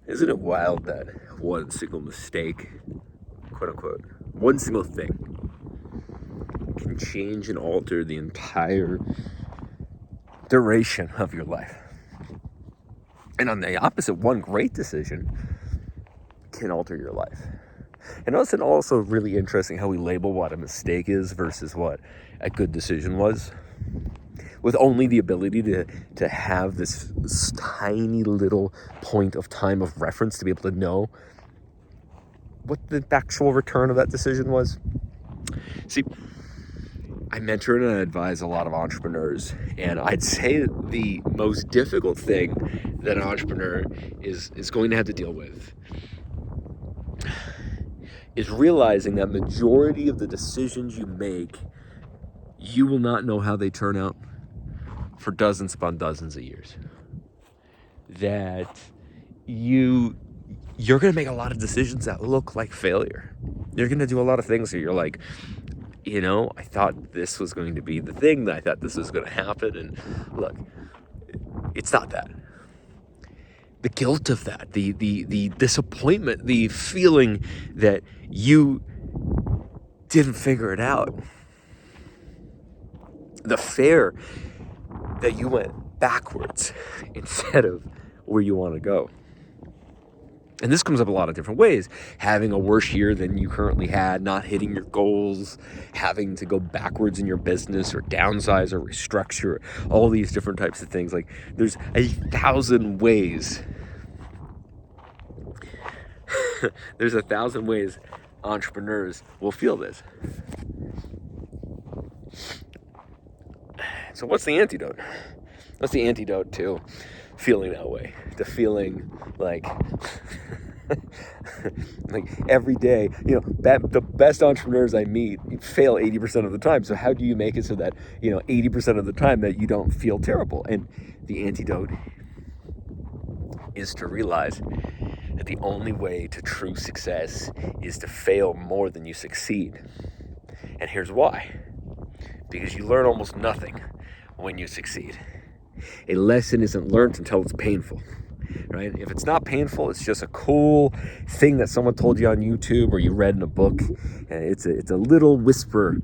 Isn't it wild that one single mistake, quote unquote, one single thing can change and alter the entire duration of your life? And on the opposite, one great decision can alter your life. And it's also really interesting how we label what a mistake is versus what a good decision was, with only the ability to have this tiny little point of time of reference to be able to know what the actual return of that decision was. See, I mentor and I advise a lot of entrepreneurs, and I'd say the most difficult thing that an entrepreneur is going to have to deal with is realizing that majority of the decisions you make, you will not know how they turn out for dozens upon dozens of years. That you're going to make a lot of decisions that look like failure. You're going to do a lot of things that you're like, I thought this was going to be the thing, that I thought this was going to happen, and look, it's not that. The guilt of that, the disappointment, the feeling that you didn't figure it out, the fear that you went backwards instead of where you want to go. And this comes up a lot of different ways. Having a worse year than you currently had, not hitting your goals, having to go backwards in your business or downsize or restructure, all these different types of things. Like, there's 1,000 ways. There's 1,000 ways entrepreneurs will feel this. So what's the antidote? What's the antidote to feeling that way? To feeling like like every day, the best entrepreneurs I meet fail 80% of the time. So how do you make it so that, 80% of the time that you don't feel terrible? And the antidote is to realize that the only way to true success is to fail more than you succeed. And here's why. Because you learn almost nothing when you succeed. A lesson isn't learned until it's painful, right? If it's not painful, it's just a cool thing that someone told you on YouTube or you read in a book, and it's a little whisper.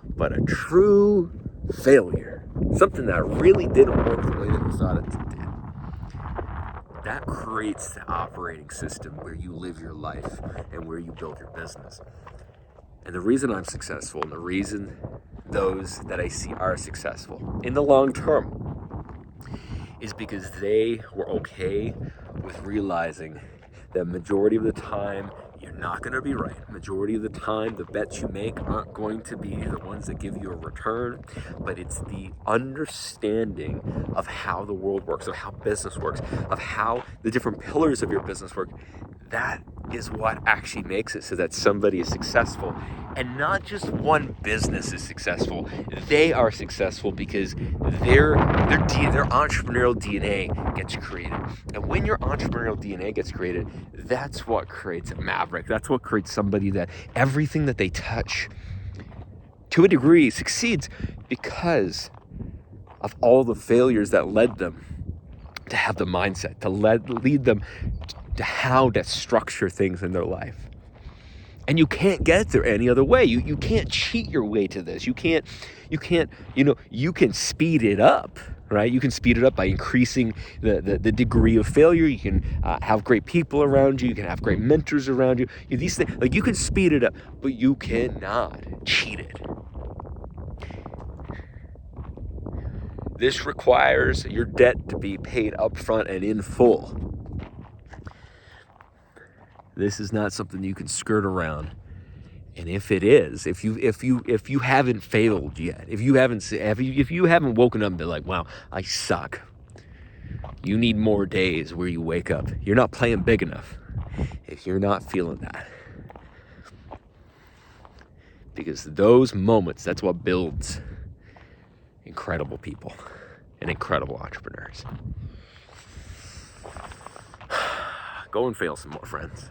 But a true failure, something that really didn't work the way that you thought it did, that creates the operating system where you live your life and where you build your business. And the reason I'm successful, and the reason those that I see are successful in the long term, is because they were okay with realizing that majority of the time you're not going to be right. Majority of the time the bets you make aren't going to be the ones that give you a return, but it's the understanding of how the world works, of how business works, of how the different pillars of your business work. That is what actually makes it so that somebody is successful. And not just one business is successful. They are successful because their entrepreneurial DNA gets created. And when your entrepreneurial DNA gets created, that's what creates a maverick. That's what creates somebody that everything that they touch, to a degree, succeeds because of all the failures that led them to have the mindset, to lead them to how to structure things in their life. And you can't get there any other way. You can't cheat your way to this. You can speed it up, right? You can speed it up by increasing the degree of failure. You can have great people around you. You can have great mentors around you. These things, like, you can speed it up, but you cannot cheat it. This requires your debt to be paid upfront and in full. This is not something you can skirt around. And if it is, if you haven't failed yet, if you haven't woken up and been like, wow, I suck, you need more days where you wake up. You're not playing big enough if you're not feeling that. Because those moments, that's what builds incredible people and incredible entrepreneurs. Go and fail some more, friends.